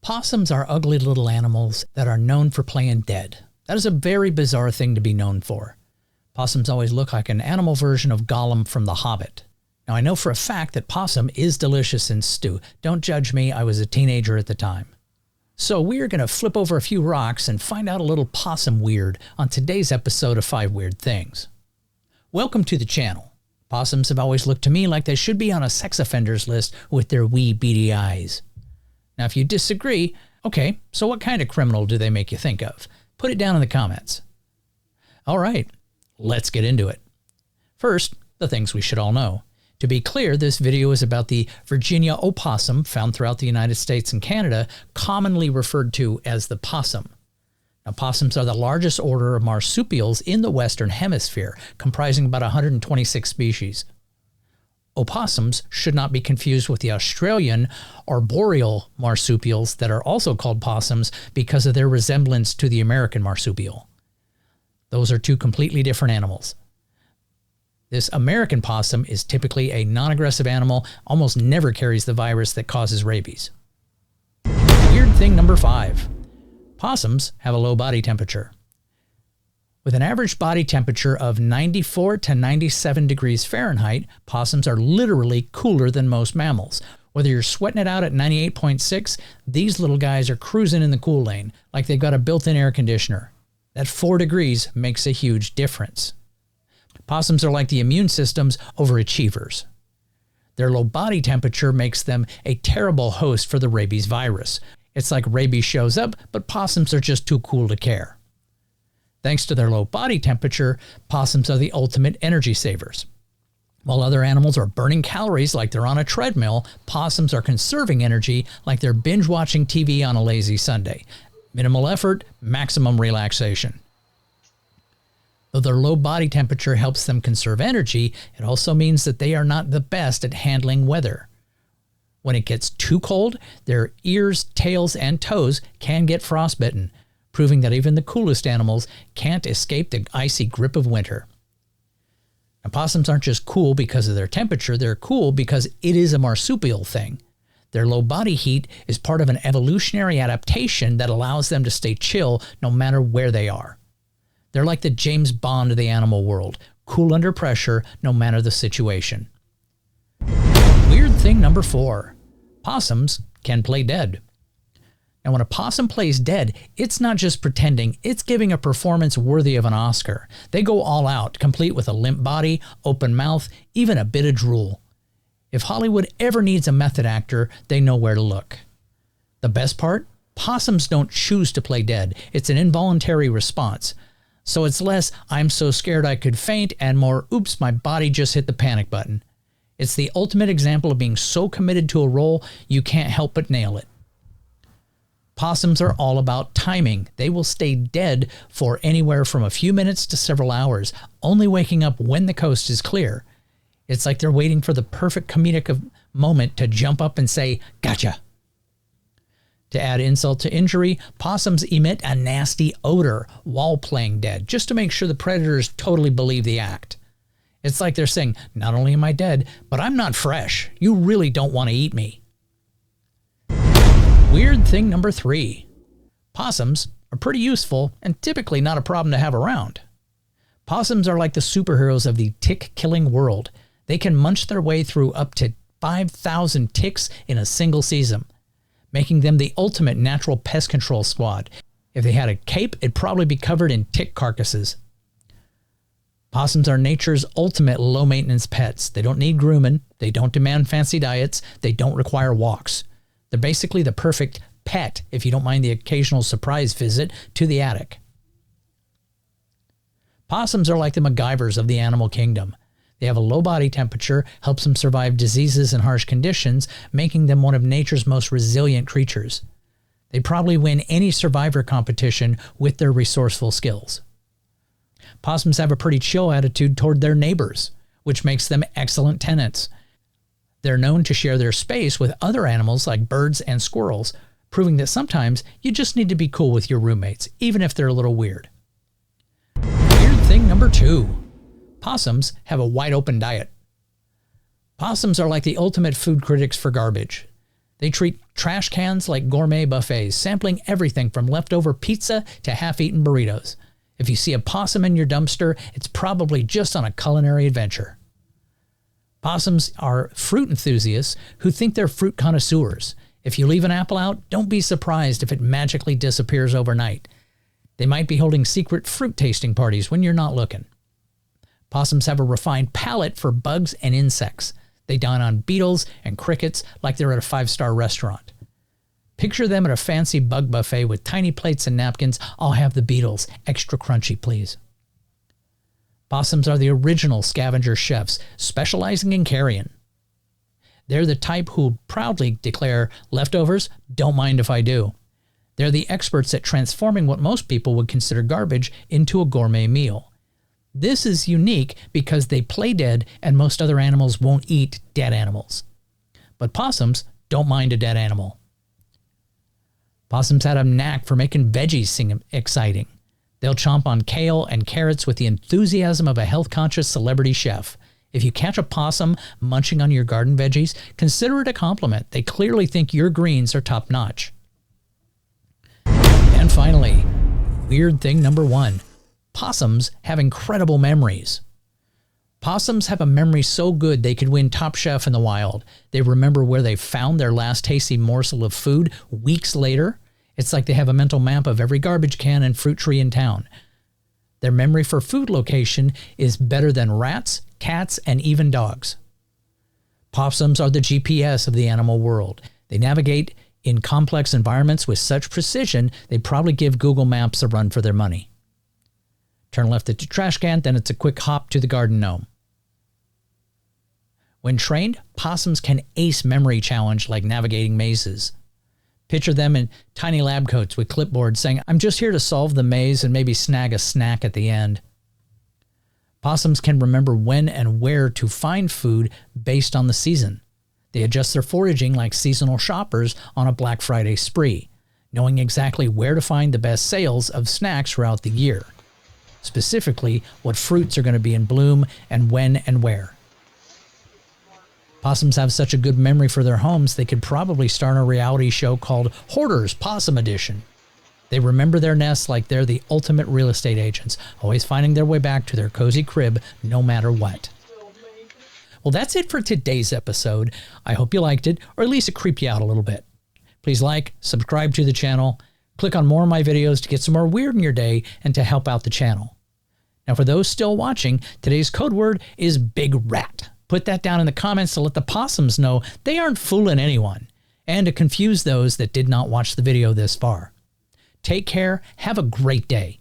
Possums are ugly little animals that are known for playing dead. That is a very bizarre thing to be known for. Possums always look like an animal version of Gollum from The Hobbit. Now, I know for a fact that possum is delicious in stew. Don't judge me, I was a teenager at the time. So we are going to flip over a few rocks and find out a little possum weird on today's episode of 5 Weird Things. Welcome to the channel. Possums have always looked to me like they should be on a sex offenders list with their wee beady eyes. Now, if you disagree, okay, so what kind of criminal do they make you think of? Put it down in the comments. All right, let's get into it. First, the things we should all know. To be clear, this video is about the Virginia opossum found throughout the United States and Canada, commonly referred to as the possum. Now, possums are the largest order of marsupials in the Western Hemisphere, comprising about 126 species. Opossums should not be confused with the Australian arboreal marsupials that are also called possums because of their resemblance to the American marsupial. Those are two completely different animals. This American possum is typically a non-aggressive animal, almost never carries the virus that causes rabies. Weird thing number 5. Possums have a low body temperature. With an average body temperature of 94 to 97 degrees Fahrenheit, possums are literally cooler than most mammals. Whether you're sweating it out at 98.6, these little guys are cruising in the cool lane like they've got a built-in air conditioner. That 4 degrees makes a huge difference. Possums are like the immune system's overachievers. Their low body temperature makes them a terrible host for the rabies virus. It's like rabies shows up, but possums are just too cool to care. Thanks to their low body temperature, possums are the ultimate energy savers. While other animals are burning calories like they're on a treadmill, possums are conserving energy like they're binge-watching TV on a lazy Sunday. Minimal effort, maximum relaxation. Though their low body temperature helps them conserve energy, it also means that they are not the best at handling weather. When it gets too cold, their ears, tails, and toes can get frostbitten, proving that even the coolest animals can't escape the icy grip of winter. Now, possums aren't just cool because of their temperature, they're cool because it is a marsupial thing. Their low body heat is part of an evolutionary adaptation that allows them to stay chill no matter where they are. They're like the James Bond of the animal world, cool under pressure no matter the situation. Weird thing number 4. Possums can play dead. And when a possum plays dead, it's not just pretending, it's giving a performance worthy of an Oscar. They go all out, complete with a limp body, open mouth, even a bit of drool. If Hollywood ever needs a method actor, they know where to look. The best part? Possums don't choose to play dead. It's an involuntary response. So it's less, I'm so scared I could faint, and more, oops, my body just hit the panic button. It's the ultimate example of being so committed to a role, you can't help but nail it. Possums are all about timing. They will stay dead for anywhere from a few minutes to several hours, only waking up when the coast is clear. It's like they're waiting for the perfect comedic moment to jump up and say, "Gotcha." To add insult to injury, possums emit a nasty odor while playing dead, just to make sure the predators totally believe the act. It's like they're saying, not only am I dead, but I'm not fresh. You really don't want to eat me. Weird thing number 3. Possums are pretty useful and typically not a problem to have around. Possums are like the superheroes of the tick-killing world. They can munch their way through up to 5,000 ticks in a single season, making them the ultimate natural pest control squad. If they had a cape, it'd probably be covered in tick carcasses. Possums are nature's ultimate low-maintenance pets. They don't need grooming, they don't demand fancy diets, they don't require walks. They're basically the perfect pet, if you don't mind the occasional surprise visit to the attic. Possums are like the MacGyvers of the animal kingdom. They have a low body temperature, helps them survive diseases and harsh conditions, making them one of nature's most resilient creatures. They probably win any survivor competition with their resourceful skills. Possums have a pretty chill attitude toward their neighbors, which makes them excellent tenants. They're known to share their space with other animals like birds and squirrels, proving that sometimes you just need to be cool with your roommates, even if they're a little weird. Weird thing number 2. Possums have a wide open diet. Possums are like the ultimate food critics for garbage. They treat Trash cans like gourmet buffets, sampling everything from leftover pizza to half-eaten burritos. If you see a possum in your dumpster, it's probably just on a culinary adventure. Possums are fruit enthusiasts who think they're fruit connoisseurs. If you leave an apple out, don't be surprised if it magically disappears overnight. They might be holding secret fruit tasting parties when you're not looking. Possums have a refined palate for bugs and insects. They dine on beetles and crickets like they're at a 5-star restaurant. Picture them at a fancy bug buffet with tiny plates and napkins. I'll have the beetles, extra crunchy, please. Possums are the original scavenger chefs, specializing in carrion. They're the type who proudly declare, leftovers, don't mind if I do. They're the experts at transforming what most people would consider garbage into a gourmet meal. This is unique because they play dead and most other animals won't eat dead animals. But possums don't mind a dead animal. Possums had a knack for making veggies seem exciting. They'll chomp on kale and carrots with the enthusiasm of a health-conscious celebrity chef. If you catch a possum munching on your garden veggies, consider it a compliment. They clearly think your greens are top-notch. And finally, weird thing number 1. Possums have incredible memories. Possums have a memory so good they could win Top Chef in the wild. They remember where they found their last tasty morsel of food weeks later. It's like they have a mental map of every garbage can and fruit tree in town. Their memory for food location is better than rats, cats, and even dogs. Possums are the GPS of the animal world. They navigate in complex environments with such precision, they'd probably give Google Maps a run for their money. Turn left at the trash can, then it's a quick hop to the garden gnome. When trained, possums can ace memory challenge like navigating mazes. Picture them in tiny lab coats with clipboards saying, I'm just here to solve the maze and maybe snag a snack at the end. Possums can remember when and where to find food based on the season. They adjust their foraging like seasonal shoppers on a Black Friday spree, knowing exactly where to find the best sales of snacks throughout the year. Specifically, what fruits are going to be in bloom and when and where. Possums have such a good memory for their homes, they could probably start a reality show called Hoarders Possum Edition. They remember their nests like they're the ultimate real estate agents, always finding their way back to their cozy crib no matter what. Well, that's it for today's episode. I hope you liked it, or at least it creeped you out a little bit. Please like, subscribe to the channel, click on more of my videos to get some more weird in your day and to help out the channel. Now, for those still watching, today's code word is Big Rat. Put that down in the comments to let the possums know they aren't fooling anyone, and to confuse those that did not watch the video this far. Take care, have a great day.